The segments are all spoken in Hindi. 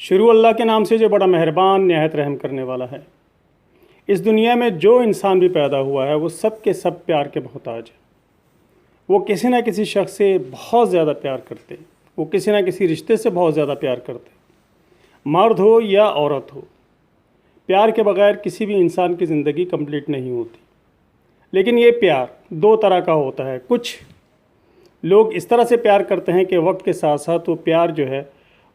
शुरू अल्लाह के नाम से जो बड़ा मेहरबान नहायत रहम करने वाला है। इस दुनिया में जो इंसान भी पैदा हुआ है वो सब के सब प्यार के मोहताज है। वो किसी ना किसी शख्स से बहुत ज़्यादा प्यार करते हैं, वो किसी ना किसी रिश्ते से बहुत ज़्यादा प्यार करते हैं, मर्द हो या औरत हो। प्यार के बगैर किसी भी इंसान की ज़िंदगी कंप्लीट नहीं होती। लेकिन ये प्यार दो तरह का होता है। कुछ लोग इस तरह से प्यार करते हैं कि वक्त के साथ साथ वो प्यार जो है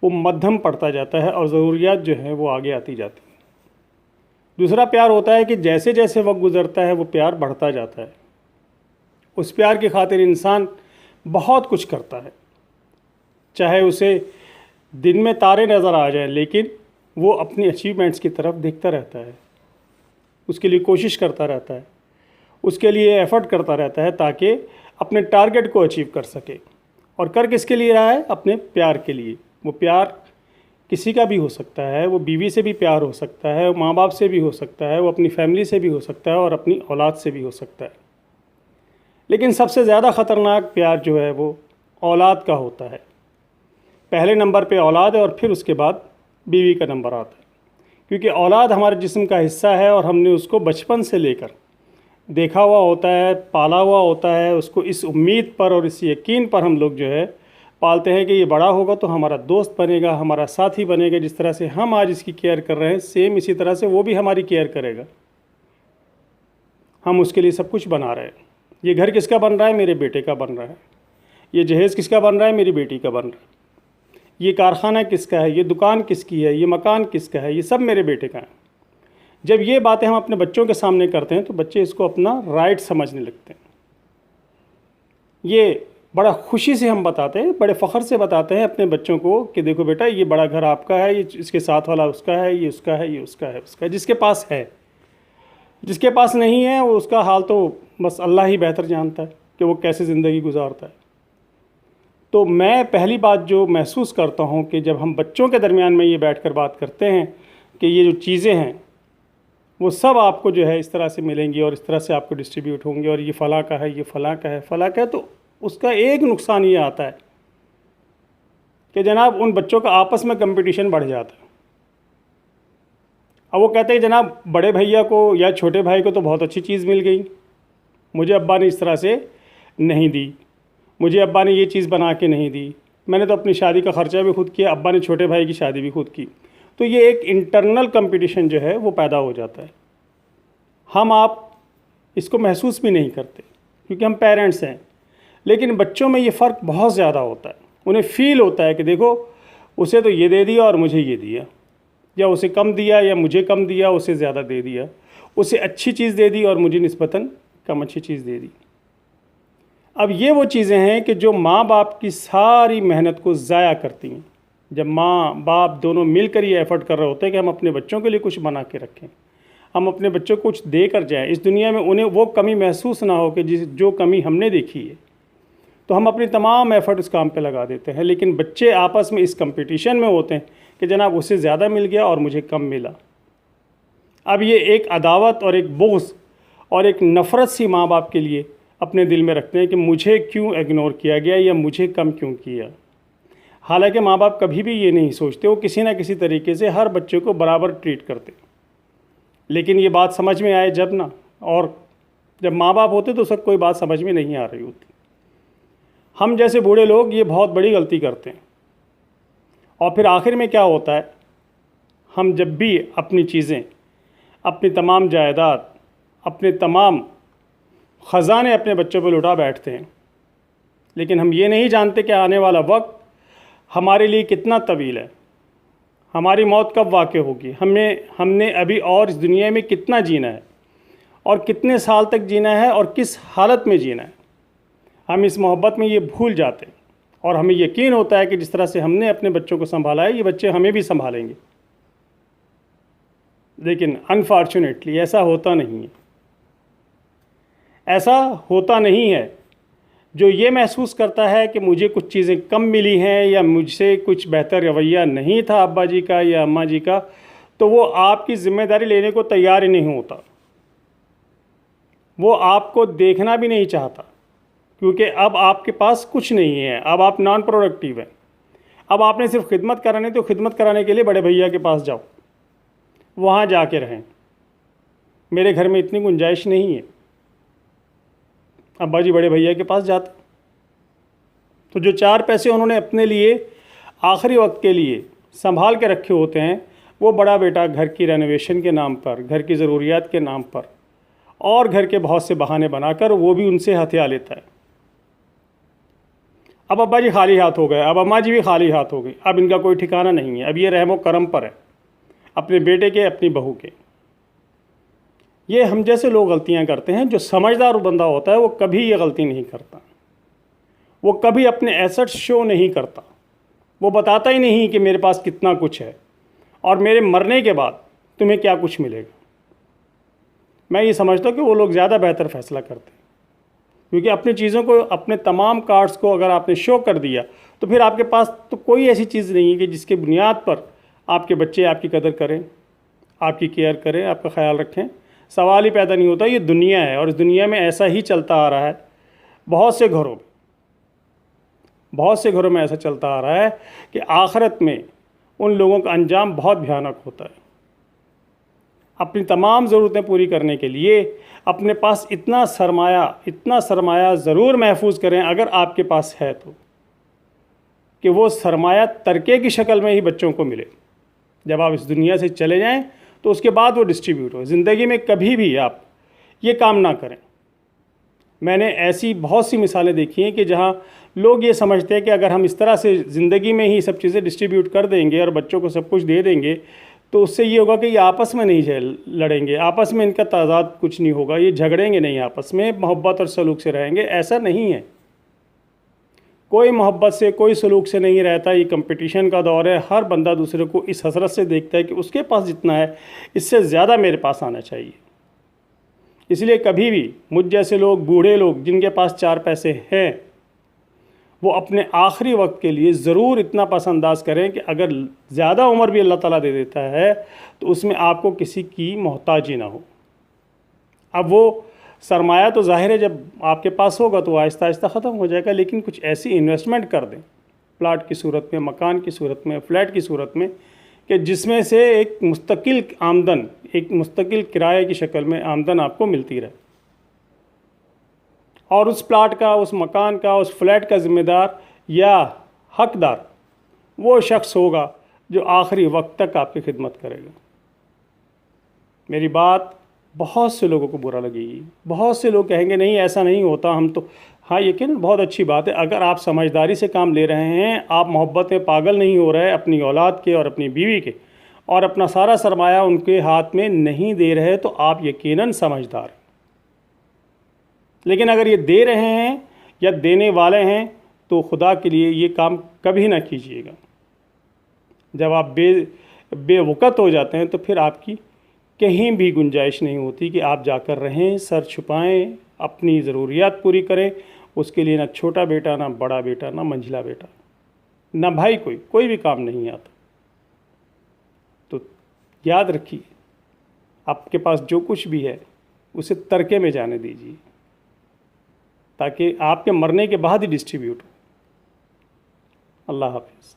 वो मध्यम पड़ता जाता है और ज़रूरियात जो है वो आगे आती जाती है। दूसरा प्यार होता है कि जैसे जैसे वक्त गुज़रता है वो प्यार बढ़ता जाता है। उस प्यार की खातिर इंसान बहुत कुछ करता है, चाहे उसे दिन में तारे नज़र आ जाएं, लेकिन वो अपनी अचीवमेंट्स की तरफ देखता रहता है, उसके लिए कोशिश करता रहता है, उसके लिए एफ़र्ट करता रहता है ताकि अपने टारगेट को अचीव कर सके। और कर किसके लिए रहा है? अपने प्यार के लिए। वो प्यार किसी का भी हो सकता है, वो बीवी से भी प्यार हो सकता है, वो माँ बाप से भी हो सकता है, वो अपनी फैमिली से भी हो सकता है और अपनी औलाद से भी हो सकता है। लेकिन सबसे ज़्यादा ख़तरनाक प्यार जो है वो औलाद का होता है। पहले नंबर पे औलाद है और फिर उसके बाद बीवी का नंबर आता है, क्योंकि औलाद हमारे जिस्म का हिस्सा है और हमने उसको बचपन से लेकर देखा हुआ होता है, पाला हुआ होता है। उसको इस उम्मीद पर और इस यकीन पर हम लोग जो है पालते हैं कि ये बड़ा होगा तो हमारा दोस्त बनेगा, हमारा साथी बनेगा। जिस तरह से हम आज इसकी केयर कर रहे हैं, सेम इसी तरह से वो भी हमारी केयर करेगा। हम उसके लिए सब कुछ बना रहे हैं। ये घर किसका बन रहा है? मेरे बेटे का बन रहा है। ये जहेज़ किसका बन रहा है? मेरी बेटी का बन रहा है। ये कारखाना किसका है? ये दुकान किसकी है? ये मकान किसका है? ये सब मेरे बेटे का है। जब ये बातें हम अपने बच्चों के सामने करते हैं तो बच्चे इसको अपना राइट समझने लगते हैं। ये बड़ा खुशी से हम बताते हैं, बड़े फ़ख्र से बताते हैं अपने बच्चों को कि देखो बेटा, ये बड़ा घर आपका है, ये इसके साथ वाला उसका है, ये उसका है, ये उसका है, उसका है। जिसके पास है, जिसके पास नहीं है, वो उसका हाल तो बस अल्लाह ही बेहतर जानता है कि वो कैसे ज़िंदगी गुजारता है। तो मैं पहली बात जो महसूस करता हूँ कि जब हम बच्चों के दरमियान में ये बैठकर बात करते हैं कि ये जो चीज़ें हैं वो सब आपको जो है इस तरह से मिलेंगी और इस तरह से आपको डिस्ट्रीब्यूट होंगी और ये फ़लाँ का है, ये फ़लाँ का है, फ़लाँ का है, तो उसका एक नुकसान ये आता है कि जनाब उन बच्चों का आपस में कंपटीशन बढ़ जाता है। अब वो कहते हैं जनाब बड़े भैया को या छोटे भाई को तो बहुत अच्छी चीज़ मिल गई, मुझे अब्बा ने इस तरह से नहीं दी, मुझे अब्बा ने ये चीज़ बना के नहीं दी, मैंने तो अपनी शादी का ख़र्चा भी खुद किया, अब्बा ने छोटे भाई की शादी भी खुद की। तो ये एक इंटरनल कंपटीशन जो है वो पैदा हो जाता है। हम आप इसको महसूस भी नहीं करते क्योंकि हम पेरेंट्स हैं, लेकिन बच्चों में ये फ़र्क बहुत ज़्यादा होता है। उन्हें फ़ील होता है कि देखो उसे तो ये दे दिया और मुझे ये दिया, या उसे कम दिया या मुझे कम दिया, उसे ज़्यादा दे दिया, उसे अच्छी चीज़ दे दी और मुझे निस्बतन कम अच्छी चीज़ दे दी। अब ये वो चीज़ें हैं कि जो माँ बाप की सारी मेहनत को ज़ाया करती हैं। जब माँ बाप दोनों मिलकर ये एफ़र्ट कर रहे होते हैं कि हम अपने बच्चों के लिए कुछ बना के रखें, हम अपने बच्चों को कुछ दे कर जाएँ इस दुनिया में, उन्हें वो कमी महसूस ना हो कि जो कमी हमने देखी है, तो हम अपनी तमाम एफ़र्ट इस काम पे लगा देते हैं। लेकिन बच्चे आपस में इस कंपटीशन में होते हैं कि जनाब उसे ज़्यादा मिल गया और मुझे कम मिला। अब ये एक अदावत और एक बुग़्ज़ और एक नफ़रत सी माँ बाप के लिए अपने दिल में रखते हैं कि मुझे क्यों इग्नोर किया गया या मुझे कम क्यों किया। हालांकि माँ बाप कभी भी ये नहीं सोचते, वो किसी ना किसी तरीके से हर बच्चे को बराबर ट्रीट करते। लेकिन ये बात समझ में आए जब ना, और जब माँ बाप होते तो सब कोई बात समझ में नहीं आ रही होती। हम जैसे बूढ़े लोग ये बहुत बड़ी गलती करते हैं और फिर आखिर में क्या होता है, हम जब भी अपनी चीज़ें, अपनी तमाम जायदाद, अपने तमाम ख़जाने अपने बच्चों पर लुटा बैठते हैं, लेकिन हम ये नहीं जानते कि आने वाला वक्त हमारे लिए कितना तवील है, हमारी मौत कब वाक़ होगी, हमने अभी और इस दुनिया में कितना जीना है और कितने साल तक जीना है और किस हालत में जीना है। हम इस मोहब्बत में ये भूल जाते हैं और हमें यकीन होता है कि जिस तरह से हमने अपने बच्चों को संभाला है ये बच्चे हमें भी संभालेंगे। लेकिन अनफॉर्चुनेटली ऐसा होता नहीं है। ऐसा होता नहीं है। जो ये महसूस करता है कि मुझे कुछ चीज़ें कम मिली हैं या मुझसे कुछ बेहतर रवैया नहीं था अब्बा जी का या अम्मा जी का, तो वो आपकी ज़िम्मेदारी लेने को तैयार ही नहीं होता। वो आपको देखना भी नहीं चाहता, क्योंकि अब आपके पास कुछ नहीं है, अब आप नॉन प्रोडक्टिव हैं। अब आपने सिर्फ खिदमत करानी, तो खिदमत कराने के लिए बड़े भैया के पास जाओ, वहाँ जाके रहें। मेरे घर में इतनी गुंजाइश नहीं है, अब्बा जी बड़े भैया के पास जाते, तो जो 4 पैसे उन्होंने अपने लिए आखिरी वक्त के लिए संभाल के रखे होते हैं, वो बड़ा बेटा घर की रेनोवेशन के नाम पर, घर की ज़रूरियात के नाम पर और घर के बहुत से बहाने बनाकर वो भी उनसे हथिया लेता है। अब अब्बा जी खाली हाथ हो गए, अब अम्मा जी भी खाली हाथ हो गई, अब इनका कोई ठिकाना नहीं है। अब ये रहमो करम पर है अपने बेटे के, अपनी बहू के। ये हम जैसे लोग गलतियां करते हैं। जो समझदार बंदा होता है वो कभी ये गलती नहीं करता, वो कभी अपने एसेट्स शो नहीं करता, वो बताता ही नहीं कि मेरे पास कितना कुछ है और मेरे मरने के बाद तुम्हें क्या कुछ मिलेगा। मैं ये समझता हूँ कि वो लोग ज़्यादा बेहतर फ़ैसला करते हैं, क्योंकि अपनी चीज़ों को, अपने तमाम कार्ड्स को अगर आपने शो कर दिया तो फिर आपके पास तो कोई ऐसी चीज़ नहीं है कि जिसके बुनियाद पर आपके बच्चे आपकी कदर करें, आपकी केयर करें, आपका ख्याल रखें। सवाल ही पैदा नहीं होता। ये दुनिया है और इस दुनिया में ऐसा ही चलता आ रहा है। बहुत से घरों में ऐसा चलता आ रहा है कि आखिरत में उन लोगों का अंजाम बहुत भयानक होता है। अपनी तमाम ज़रूरतें पूरी करने के लिए अपने पास इतना सरमाया ज़रूर महफूज करें, अगर आपके पास है तो, कि वो सरमाया तरके की शक्ल में ही बच्चों को मिले। जब आप इस दुनिया से चले जाएं तो उसके बाद वो डिस्ट्रीब्यूट हो। ज़िंदगी में कभी भी आप ये काम ना करें। मैंने ऐसी बहुत सी मिसालें देखी हैं कि जहाँ लोग ये समझते हैं कि अगर हम इस तरह से ज़िंदगी में ही सब चीज़ें डिस्ट्रीब्यूट कर देंगे और बच्चों को सब कुछ दे देंगे तो उससे ये होगा कि ये आपस में नहीं लड़ेंगे, आपस में इनका तज़ाद कुछ नहीं होगा, ये झगड़ेंगे नहीं, आपस में मोहब्बत और सलूक से रहेंगे। ऐसा नहीं है। कोई मोहब्बत से, कोई सलूक से नहीं रहता। ये कंपटीशन का दौर है। हर बंदा दूसरे को इस हसरत से देखता है कि उसके पास जितना है इससे ज़्यादा मेरे पास आना चाहिए। इसलिए कभी भी मुझ जैसे लोग, बूढ़े लोग जिनके पास 4 पैसे हैं, वो अपने आखिरी वक्त के लिए ज़रूर इतना पसंदाज करें कि अगर ज़्यादा उम्र भी अल्लाह ताला दे देता है तो उसमें आपको किसी की मोहताजी ना हो। अब वो सरमाया तो ज़ाहिर है जब आपके पास होगा तो आहिस्ता आहिस्ता ख़त्म हो जाएगा, लेकिन कुछ ऐसी इन्वेस्टमेंट कर दें, प्लाट की सूरत में, मकान की सूरत में, फ्लैट की सूरत में, कि जिसमें से एक मुस्तकिल आमदन, एक मुस्तकिल किराए की शक्ल में आमदन आपको मिलती रहे। और उस प्लाट का, उस मकान का, उस फ्लैट का ज़िम्मेदार या हकदार वो शख्स होगा जो आखिरी वक्त तक आपकी खिदमत करेगा। मेरी बात बहुत से लोगों को बुरा लगेगी, बहुत से लोग कहेंगे नहीं ऐसा नहीं होता, हम तो, हाँ यकीन बहुत अच्छी बात है। अगर आप समझदारी से काम ले रहे हैं, आप मोहब्बत में पागल नहीं हो रहे अपनी औलाद के और अपनी बीवी के, और अपना सारा सरमाया उनके हाथ में नहीं दे रहे, तो आप यकीनन समझदार हैं। लेकिन अगर ये दे रहे हैं या देने वाले हैं तो खुदा के लिए ये काम कभी ना कीजिएगा। जब आप बेवक़्त हो जाते हैं तो फिर आपकी कहीं भी गुंजाइश नहीं होती कि आप जाकर रहें, सर छुपाएं, अपनी ज़रूरियात पूरी करें। उसके लिए ना छोटा बेटा, ना बड़ा बेटा, ना मंझला बेटा, ना भाई, कोई भी काम नहीं आता। तो याद रखिए, आपके पास जो कुछ भी है उसे तरके में जाने दीजिए, ताकि आपके मरने के बाद ही डिस्ट्रीब्यूट हो। अल्लाह हाफ़िज़।